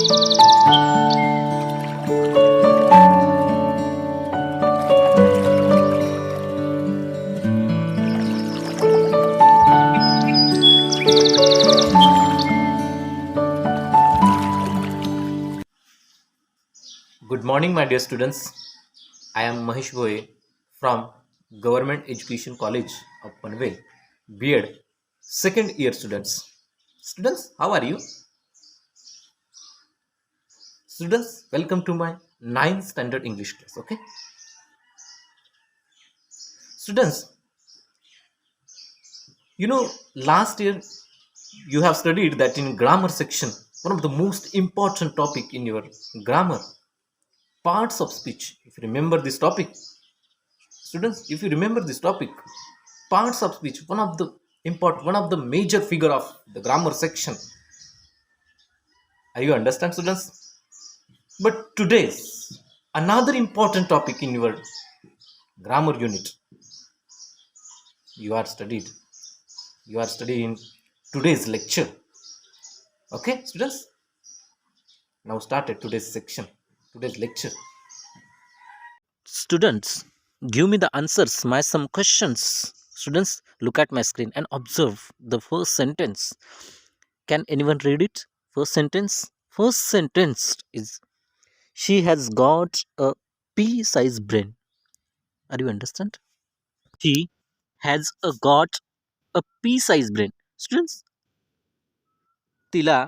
Good morning, my dear students. I am Mahesh Boye from Government Education College of Panvel, B.Ed, second year students. Students, how are you? Students, welcome to my 9th standard English class. Okay, students, last year you have studied that in grammar section, one of the most important topic in your grammar, parts of speech. If you remember this topic, students, if you remember this topic, parts of speech, one of the major figure of the grammar section. Are you understand, students? But today's another important topic in your grammar unit. You are studied. You are studying today's lecture. Okay, students? Now started today's section, today's lecture. Students, give me the answers, my some questions. Students, look at my screen and observe the first sentence. Can anyone read it? First sentence. First sentence is she has got a pea-sized brain. Are you understand? She has got a pea-sized brain. Students, तिला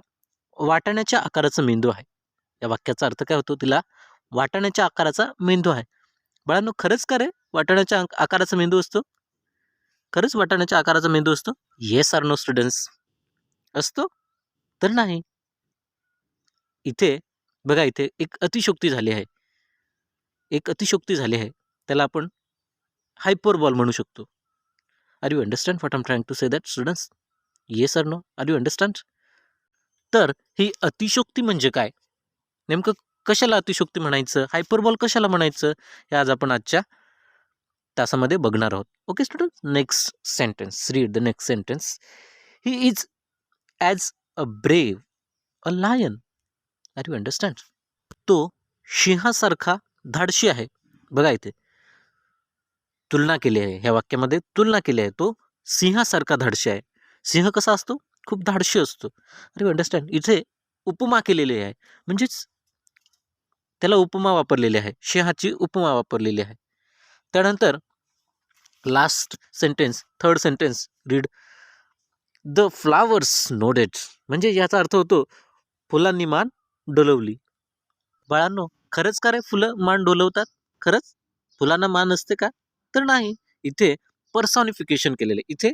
वाटाण्याच्या आकाराचा मेंदू आहे. या वाक्याचा अर्थ काय होतो? तिला वाटाण्याच्या आकाराचा मेंदू आहे. बाळांनो, खरंच का रे वाटाण्याच्या आकाराचा मेंदू असतो? खरंच वाटाण्याच्या आकाराचा मेंदू असतो? Yes or no students? असतो? तर नाही. इथे बघा, इथे एक अतिशयोक्ती झाली आहे. त्याला आपण हायपरबॉल म्हणू शकतो. Are you understand what I am trying to say that, students? Yes or no? Are you understand? तर ही अतिशयोक्ती म्हणजे काय? नेमकं कशाला अतिशयोक्ती म्हणायचं, हायपरबॉल कशाला म्हणायचं, हे आज आपण आजच्या तासामध्ये बघणार आहोत. Okay student, next sentence, read the next sentence. He is as a brave a lion. Are you understand? तो सिंहासारखा धाडशी आहे. बघा, इथे तुलना केली आहे, ह्या वाक्यामध्ये तुलना केली आहे. तो सिंहासारखा धाडशी आहे. सिंह कसा असतो? खूप धाडशी असतो. Are you understand? इथे उपमा केलेली आहे, म्हणजेच त्याला उपमा वापरलेली आहे, सिंहाची उपमा वापरलेली आहे. त्यानंतर last sentence, third sentence, read the flowers nodded. म्हणजे याचा अर्थ होतो फुलांनी मान डोलवली. बाळांनो, खरंच का रे फुलं मान डोलवतात? खरंच फुलांना मान असते का? तर नाही. इथे पर्सॉनिफिकेशन केलेले, इथे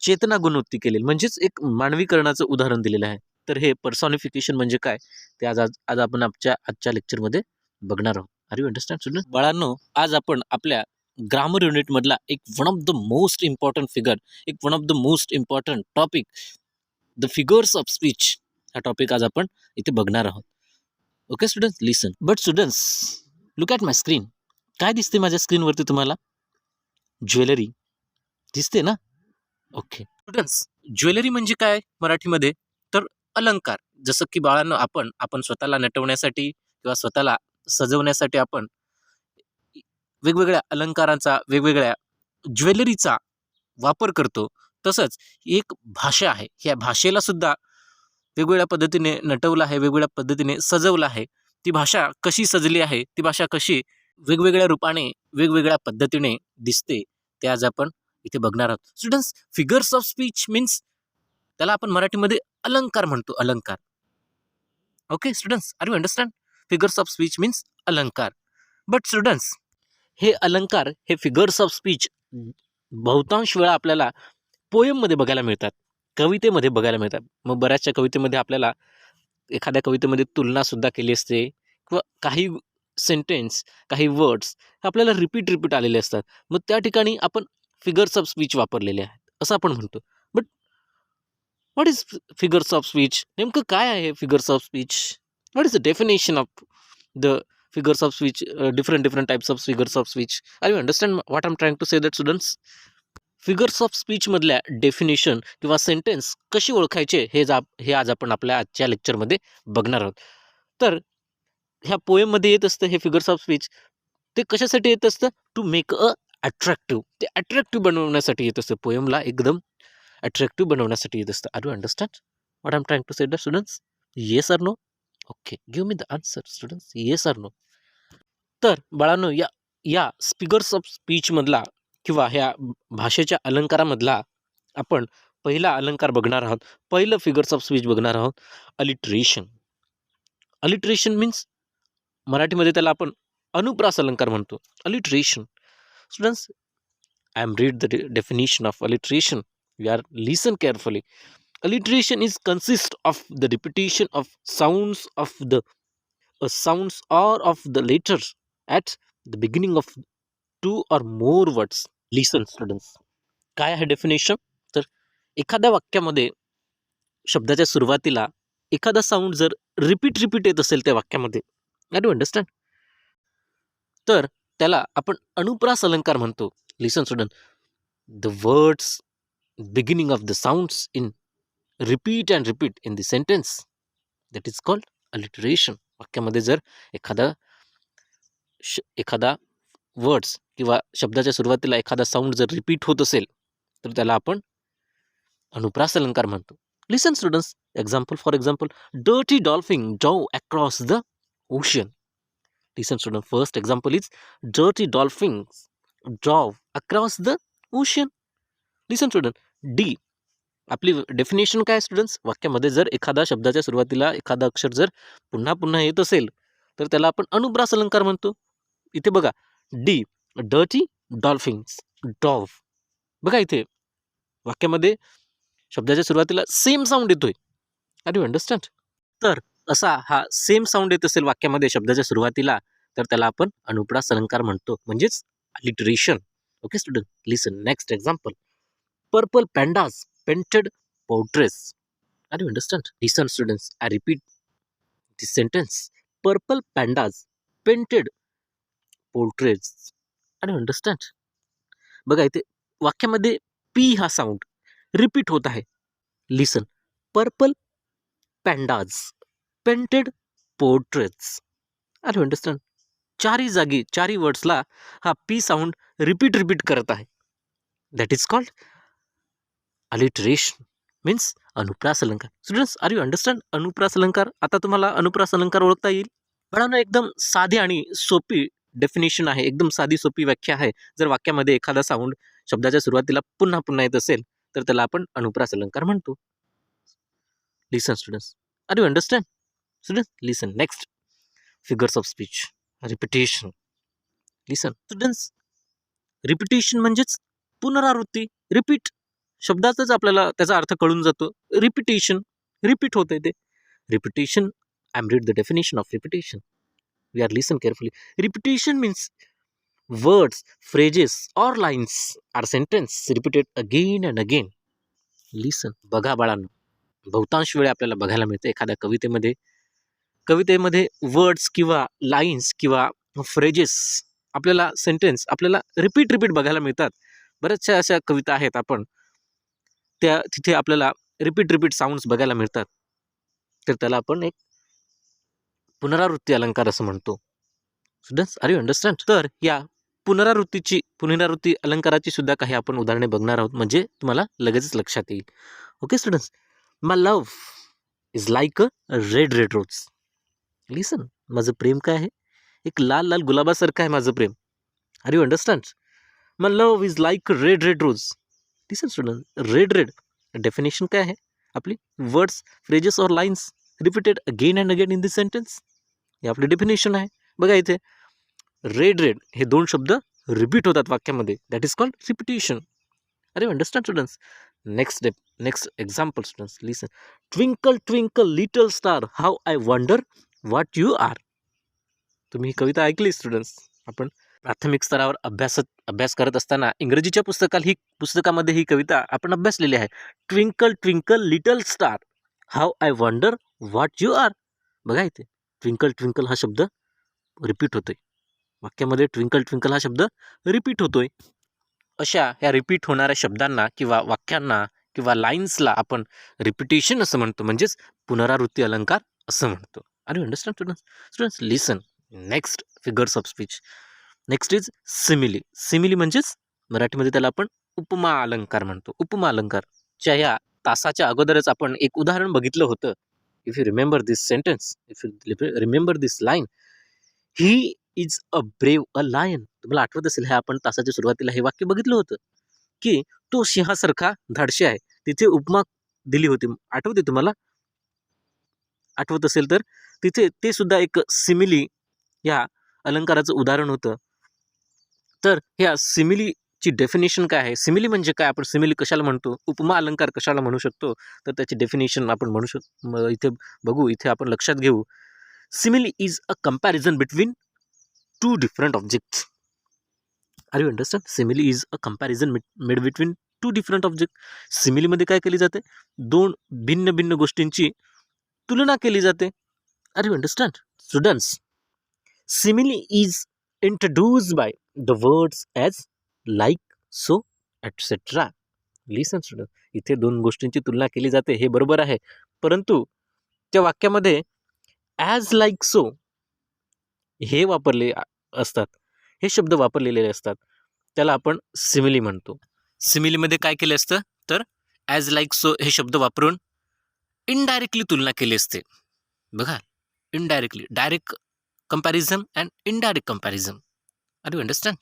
चेतना गुणवत्ती केलेली, म्हणजेच एक मानवीकरणाचं उदाहरण दिलेलं आहे. तर हे पर्सॉनिफिकेशन म्हणजे काय, ते आज आपण आजच्या लेक्चरमध्ये बघणार आहोत. Are you understand student? बाळांनो, आज आपण आपल्या ग्रामर युनिटमधला एक one of the most important figure, एक one of the most important topic, the figures of speech, हा टॉपिक आज आपण इथे बघणार आहोत. Okay students, listen. But students, look at my screen. काय दिसते माझ्या स्क्रीनवरती तुम्हाला? ज्वेलरी दिसते ना? ओके स्टुडंट्स, ज्वेलरी म्हणजे काय मराठीमध्ये? तर अलंकार. जसं की बाळांनो, आपण स्वतःला नटवण्यासाठी किंवा स्वतःला सजवण्यासाठी आपण वेगवेगळ्या अलंकारांचा, वेगवेगळ्या ज्वेलरीचा वापर करतो. तसंच एक भाषा आहे, ह्या भाषेला सुद्धा वेगवेगळ्या पद्धतीने नटवलं आहे, वेगवेगळ्या पद्धतीने सजवलं आहे. ती भाषा कशी सजली आहे, ती भाषा कशी वेगवेगळ्या रूपाने, वेगवेगळ्या पद्धतीने दिसते, ते आज आपण इथे बघणार आहोत. Students, figures of speech means, त्याला आपण मराठीमध्ये अलंकार म्हणतो, अलंकार. Okay students, are you understand? Figures of speech means अलंकार. बट स्टुडंट्स, हे अलंकार, हे फिगर्स ऑफ स्पीच बहुतांश वेळा आपल्याला पोयममध्ये बघायला मिळतात, कवितेमध्ये बघायला मिळतात. मग बऱ्याचशा कवितेमध्ये आपल्याला एखाद्या कवितेमध्ये तुलनासुद्धा केली असते, किंवा काही सेंटेन्स, काही वर्ड्स आपल्याला रिपीट आलेले असतात. मग त्या ठिकाणी आपण फिगर्स ऑफ स्पीच वापरलेले आहेत असं आपण म्हणतो. But what is figures of speech? नेमकं काय आहे figures of speech? What is the definition of the figures of speech, different types of figures of speech? Are you understand what I'm trying to say that, students? Figures of स्पीचमधल्या definition किंवा sentence कशी ओळखायचे हे आज आपण आपल्या आजच्या लेक्चरमध्ये बघणार आहोत. तर ह्या पोएममध्ये येत असतं हे फिगर्स ऑफ स्पीच. ते कशासाठी येत असतं? To make a attractive. ते अट्रॅक्टिव्ह बनवण्यासाठी येत असतं. पोएमला एकदम अट्रॅक्टिव्ह बनवण्यासाठी येत असतं. Are you understand what I am trying to say the students? Yes or no? Okay, give me the answer students. Yes or no? तर बाळांनो, या या फिगर्स ऑफ स्पीचमधला किंवा ह्या भाषेच्या अलंकारामधला आपण पहिला अलंकार बघणार आहोत. पहिलं फिगर्स ऑफ स्पीच बघणार आहोत, अलिट्रेशन. अलिट्रेशन मीन्स मराठीमध्ये त्याला आपण अनुप्रास अलंकार म्हणतो. Alliteration. Students, I am read the definition of alliteration. You are listen carefully. Alliteration is consist of the repetition of sounds of the sounds or of the letters at the beginning of two or more words. Listen students, काय आहे definition? तर एखाद्या वाक्यामध्ये शब्दाच्या सुरुवातीला एखादा sound जर repeat येत असेल त्या वाक्यामध्ये, आय डू अंडरस्टँड, तर त्याला आपण अनुप्रास अलंकार म्हणतो. Listen student, the words beginning of the sounds in repeat and repeat in the sentence, that is called alliteration. वाक्यामध्ये जर एखादा वर्ड्स किंवा शब्दाच्या सुरुवातीला एखादा साऊंड जर रिपीट होत असेल तर त्याला आपण अनुप्रास अलंकार म्हणतो. Listen students, example for example, dirty dolphin drove across the ocean. Listen student, first example is dirty dolphin drove across the ocean. Listen student, D. आपली डेफिनेशन काय स्टुडंट्स? वाक्यामध्ये जर एखादा शब्दाच्या सुरुवातीला एखादा अक्षर जर पुन्हा पुन्हा येत असेल तर त्याला आपण अनुप्रास अलंकार म्हणतो. इथे बघा, डी, डर्टी डॉल्फिन्स ड्रॉव. बघा इथे वाक्यामध्ये शब्दाच्या सुरुवातीला सेम साऊंड येतोय. Are you understand? तर असा हा सेम साऊंड येत असेल वाक्यामध्ये शब्दाच्या सुरुवातीला तर त्याला आपण अनुप्रास अलंकार म्हणतो, म्हणजेच alliteration. Okay student, listen next example, purple pandas painted portraits. Are you understand? Listen students, I repeat this sentence. Purple pandas painted portraits. Are you understand? बघा इथे वाक्यामध्ये पी हा साऊंड रिपीट होत आहे. Listen, purple pandas painted portraits. Are you understand? चारही जागी चारही वर्ड्सला हा पी साऊंड रिपीट करत आहे. That is called alliteration, means अनुप्रास अलंकार. स्टुडंट्स, आर यू अंडरस्टँड अनुप्रास अलंकार? आता तुम्हाला अनुप्रास अलंकार ओळखता येईल. बाळांनो, एकदम साधी आणि सोपी डेफिनेशन आहे, एकदम साधी सोपी व्याख्या आहे. जर वाक्यामध्ये एखादा साऊंड शब्दाच्या सुरुवातीला पुन्हा येत असेल तर त्याला आपण अनुप्रास अलंकार म्हणतो. Listen students, are you understand? Students, listen next, figures of speech, repetition. Listen students, repetition म्हणजेच पुनरावृत्ती, रिपीट. शब्दाचाच आपल्याला त्याचा अर्थ कळून जातो. रिपिटेशन, रिपीट होते ते. Repetition, I am read the definition of repetition. We are listen carefully. Repetition means words, phrases और lines are sentence repeated again and again. Listen, बघा बाळांनो, बहुतांश वेळा आपल्याला बघायला मिळते एखाद्या कवितेमध्ये वर्ड्स किंवा लाईन्स किंवा फ्रेजेस आपल्याला सेंटेन्स आपल्याला रिपीट बघायला मिळतात. बऱ्याचशा अशा कविता आहेत आपण त्या तिथे आपल्याला रिपीट साऊंड्स बघायला मिळतात. तर त्याला आपण एक पुनरावृत्ती अलंकार असं म्हणतो. Students, are you understand? तर या पुनरावृत्ती अलंकाराची सुद्धा काही आपण उदाहरणे बघणार आहोत, म्हणजे तुम्हाला लगेचच लक्षात येईल. Okay students, my love is like a red rose. Listen, माझं प्रेम काय आहे? एक लाल गुलाबासारखं आहे माझं प्रेम. Are you understand? My love is like a red rose. Listen student, red definition काय आहे आपली? वर्ड्स, फ्रेजेस और lines repeated again and again in this sentence. हे आपली डेफिनेशन आहे. बघा इथे रेड हे दोन शब्द रिपीट होतात वाक्यामध्ये. That is called repetition. Are you understand students? Next example students, listen, twinkle twinkle little star how I wonder what you are. तुम्ही ही कविता ऐकली स्टुडंट्स? आपण प्राथमिक स्तरावर अभ्यास करत असताना इंग्रजीच्या पुस्तकामध्ये ही कविता आपण अभ्यासलेली आहे. Twinkle twinkle little star how I wonder what you are. बघा इथे ट्विंकल हा शब्द रिपीट होतोय वाक्यामध्ये. ट्विंकल हा शब्द रिपीट होतोय. अशा ह्या रिपीट होणाऱ्या शब्दांना किंवा वाक्यांना किंवा लाईन्सला आपण रिपिटेशन असं म्हणतो, म्हणजेच पुनरावृत्ती अलंकार असं म्हणतो. Are you understand students? Students listen. Next figures of speech. Next is simile. Simile म्हणजेच मराठीमध्ये त्याला आपण उपमा अलंकार म्हणतो. उपमा अलंकार च्या ह्या तासाच्या अगोदरच आपण एक उदाहरण बघितलं होतं. If you remember this sentence, if you remember this line, he is a brave a lion. तुम्हाला आठवत असेल, हे आपण तासाच्या सुरुवातीला हे वाक्य बघितलं होतं की तो सिंहासारखा धाडशी आहे. तिथे उपमा दिली होती, आठवते तुम्हाला? आठवत असेल तर तिथे ते सुद्धा एक सिमिली या अलंकाराचं उदाहरण होतं. तर ह्या सिमिलीची डेफिनेशन काय आहे? सिमिली म्हणजे काय? आपण सिमिली कशाला म्हणतो? उपमा अलंकार कशाला म्हणू शकतो? तर त्याची डेफिनेशन आपण म्हणू शकतो, इथे बघू, इथे आपण लक्षात घेऊ. Simile is a comparison between two different objects. Are you understand? Simile is a comparison made between two different object. सिमिलीमध्ये काय केली जाते? दोन भिन्न भिन्न गोष्टींची तुलना केली जाते. Are you understand students? Simile is introduced by the words as, like, so, etcetera. Listen student, इथे दोन गोष्टींची तुलना केली जाते, हे बरोबर आहे. परंतु त्या वाक्यामध्ये ॲज, लाईक, सो हे वापरले असतात, हे शब्द वापरलेले असतात. त्याला आपण सिमिली म्हणतो. सिमिलीमध्ये काय केलं असतं? तर ॲज, लाईक, सो हे शब्द वापरून इनडायरेक्टली तुलना केली असते. बघा, indirectly, direct comparison and indirect comparison. Are you understand?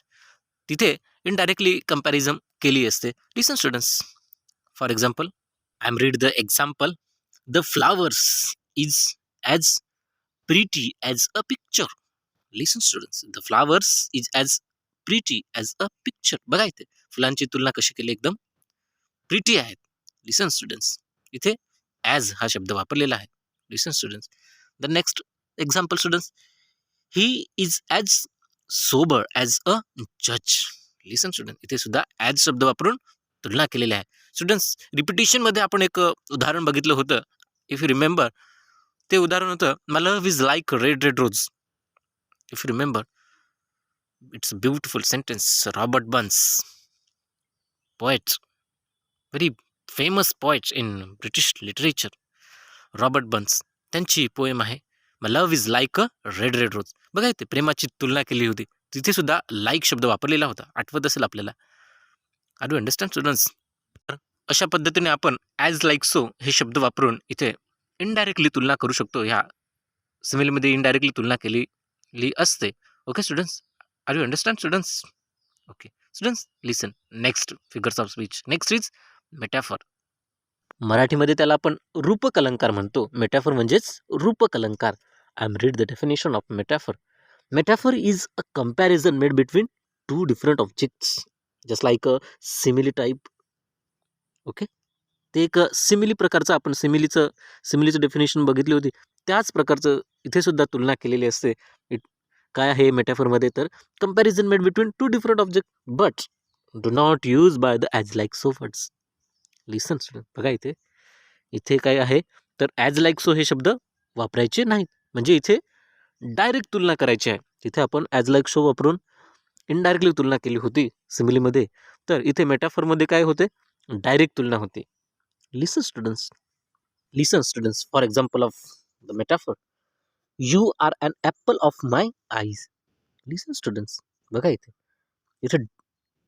तिथे इनडायरेक्टली कंपॅरिझन केली असते. Listen students, for example, I am read the example. The flowers is as pretty as a picture. Listen students, the flowers is as pretty as a picture. बघा, इथे फुलांची तुलना कशी केली? एकदम प्रिटी आहेत. लिसन स्टुडंट्स, इथे ॲज हा शब्द वापरलेला आहे. Listen students, the next example students, he is as sober as a जज. लिसन स्टुडंट, इथे सुद्धा ॲज शब्द वापरून तुलना केलेली आहे. स्टुडंट्स, रिपिटेशनमध्ये आपण एक उदाहरण बघितलं होतं, इफ यू रिमेंबर. ते उदाहरण होतं, my love is like red red rose. If you remember, it's a beautiful sentence. Robert Burns, poet, very famous poet in British literature. Robert Burns, त्यांची पोएम आहे my love is like a red red rose. बघा, इथे प्रेमाची तुलना केली होती, तिथे सुद्धा लाईक शब्द वापरलेला होता, आठवत असेल आपल्याला. Are you understand students? अशा पद्धतीने आपण ॲज, लाईक, सो हे शब्द वापरून इथे इनडायरेक्टली तुलना करू शकतो. ह्या सिमिलीमध्ये इनडायरेक्टली तुलना केलेली असते. Okay students, are you understand students? Okay students, listen. Next figures of speech. Next is metaphor. मराठीमध्ये त्याला आपण रूपक अलंकार म्हणतो. मेटॅफर म्हणजेच रूपक अलंकार. I am read the definition of मेटॅफर. मेटॅफर is a comparison made between two different objects, just like a simile type. Okay, ते एक सिमिली प्रकारचं, आपण सिमिलीचं डेफिनेशन बघितली होती, त्याच प्रकारचं इथे सुद्धा तुलना केलेली असते. काय आहे मेटॅफरमध्ये? तर comparison made between two different object, but do not use by the as, like, so words. Listen student, बघा इथे इथे काय आहे? तर ॲज, लाईक, सो हे शब्द वापरायचे नाहीत. म्हणजे इथे डायरेक्ट तुलना करायची आहे. तिथे आपण ॲज, लाईक, सो वापरून इनडायरेक्टली तुलना केली होती सिमिलीमध्ये. तर इथे मेटाफॉरमध्ये काय होते? डायरेक्ट तुलना होते. Listen students, listen students, for example of the metaphor, you are an apple of my eyes. Listen students, बघा इथे इथे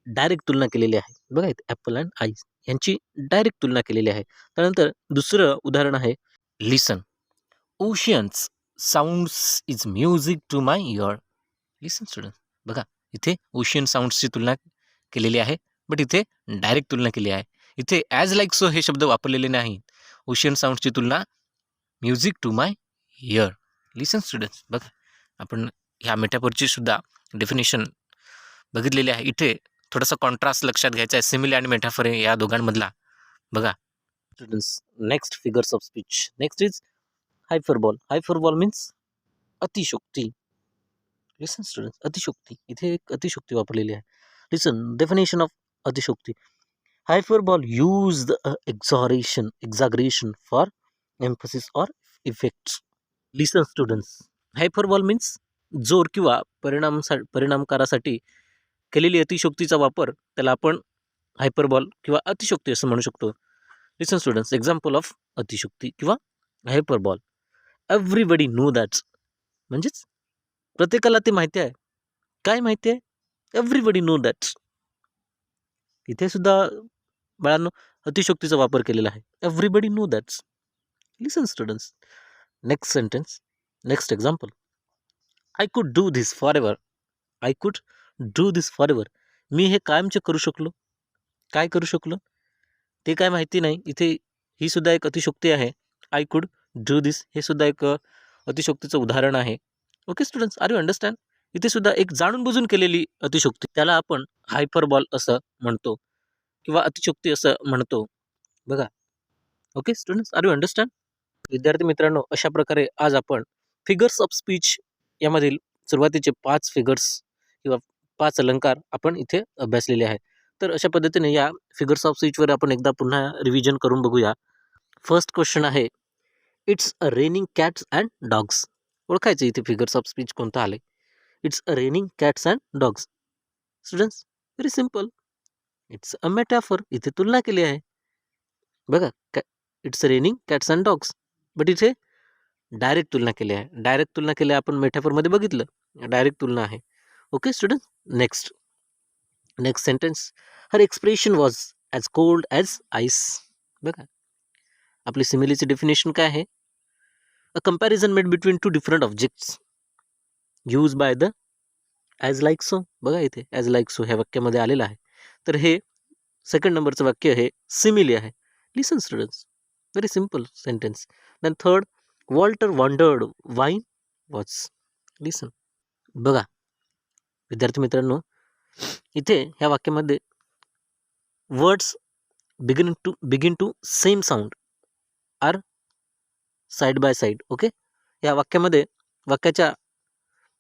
डायरेक्ट तुलना केलेली आहे. बघा इथे ॲपल अँड आईज यांची डायरेक्ट तुलना केलेली आहे. त्यानंतर दुसरं उदाहरण आहे, listen. Oceans sounds is music to my ear. Listen student, बघा इथे ओशियन साऊंड्सची तुलना केलेली आहे, बट इथे डायरेक्ट तुलना केली आहे. इथे ॲज, लाईक, सो हे शब्द वापरलेले नाही. ओशियन साऊंड्सची तुलना music to my ear. Listen students, बघा आपण ह्या मेटाफोरची सुद्धा डेफिनेशन बघितलेली आहे. इथे थोडासा कॉन्ट्रास्ट लक्षात घ्यायचा आहे, सिमिली आणि मेटाफोर या दोघांमधला. बघा students, next figures of speech. Next is hyperbole. Hyperbole means अतिशोक्ती. लिसन स्टुडंट्स, अतिशोक्ती, इथे एक अतिशोक्ती वापरलेली आहे. लिसन, डेफिनेशन ऑफ अतिशोक्ती. Hyperbole use the exaggeration for emphasis or effects. Listen students, hyperbole means जोर किंवा परिणामकारासाठी केलेली अतिशोक्तीचा वापर त्याला आपण हायपरबॉल किंवा अतिशोक्ती असं म्हणू शकतो. लिसन स्टुडंट्स, एक्झाम्पल ऑफ अतिशोक्ती किंवा हायपरबॉल. एव्हरीबडी नो दॅट, म्हणजेच प्रत्येकाला ते माहिती आहे. काय माहिती आहे? Everybody know that. इथे सुद्धा बाळांनो अतिशोक्तीचा वापर केलेला आहे. Everybody know that. Listen students, next sentence, next example. I could do this forever. I could do this forever. मी हे कायमचे करू शकलो. काय करू शकलो ते काय माहिती नाही. इथे ही सुद्धा एक अतिशोक्ती आहे. आय कुड डू दिस हे सुद्धा एक अतिशोक्तीचं उदाहरण आहे. Okay students, are you understand? इथे सुद्धा एक जाणून बुजून केलेली अतिशोक्ती, त्याला आपण हायपरबॉल असं म्हणतो किंवा अतिशोक्ती असं म्हणतो. बघा. Okay students, are you understand? विद्यार्थी मित्रांनो, अशा प्रकारे आज आपण फिगर्स ऑफ स्पीच यामधील सुरुवातीचे 5 फिगर्स किंवा 5 अलंकार आपण इथे अभ्यासलेले आहेत. तर अशा पद्धतीने या फिगर्स ऑफ स्पीचवर आपण एकदा पुन्हा रिव्हिजन करून बघूया. फर्स्ट क्वेश्चन आहे, it's a raining cats and dogs. ओळखायचं इथे फिगर्स ऑफ स्पीच कोणतं आले. It's a raining cats and dogs. Students, very simple. It's a metaphor. इथे तुलना केली आहे. बघा, it's a raining cats and dogs. But इथे डायरेक्ट तुलना केली आहे. डायरेक्ट तुलना केली आपण मेटाफरमध्ये बघितलं. डायरेक्ट तुलना आहे. Okay student, next sentence. Her expression was as cold as ice. बघा, आपली सिमिलीची डेफिनेशन काय आहे? A comparison made between 2 different objects use by the as like so. बघा इथे ॲज लाईक सो ह्या वाक्यामध्ये आलेलं आहे. तर हे सेकंड नंबरचं वाक्य हे सिमिली आहे. Listen students, very simple sentence. Then third, Walter wandered wine was. Listen. बघा विद्यार्थी मित्रांनो, इथे ह्या वाक्यामध्ये words begin to same sound are side by side. Okay, या वाक्याच्या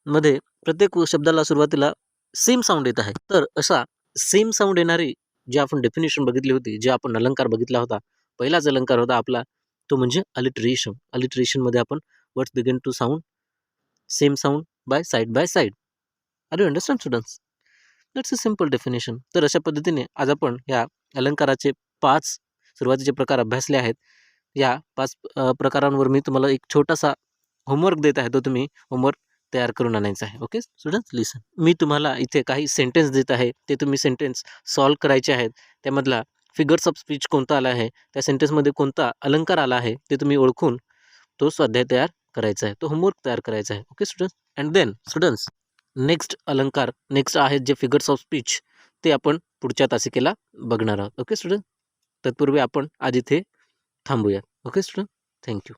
मध्ये प्रत्येक शब्दाला सुरुवातीला सेम साऊंड येत आहे. तर असा सेम साऊंड येणारी जी आपण डेफिनेशन बघितली होती, जे आपण अलंकार बघितला होता, पहिलाच अलंकार होता आपला, तो म्हणजे अलिटरेशन. अलिटरेशनमध्ये आपण words begin to sound same sound by side. Are you understand students? That's a simple definition. तर अशा पद्धतीने आज आपण ह्या अलंकाराचे 5 सुरुवातीचे प्रकार अभ्यासले आहेत. या 5 प्रकारांवर मी तुम्हाला एक छोटासा होमवर्क देत आहे. तो तुम्ही होमवर्क तयार करून आणायचा आहे. ओके स्टुडंट्स, लिसन. मी तुम्हाला इथे काही सेंटेन्स देत आहे. ते तुम्ही सेंटेन्स सॉल्व करायचे आहेत. त्यामधला फिगर्स ऑफ स्पीच कोणता आला आहे, त्या सेंटेन्समध्ये कोणता अलंकार आला आहे, ते तुम्ही ओळखून तो स्वाध्याय तयार करायचा आहे. तो होमवर्क तयार करायचा आहे. Okay students, and then students next अलंकार, नेक्स्ट आहेत जे फिगर्स ऑफ स्पीच, ते आपण पुढच्या तासिकेला बघणार आहोत. ओके स्टुडंट, तत्पूर्वी आपण आज इथे थांबूया. Okay student, thank you.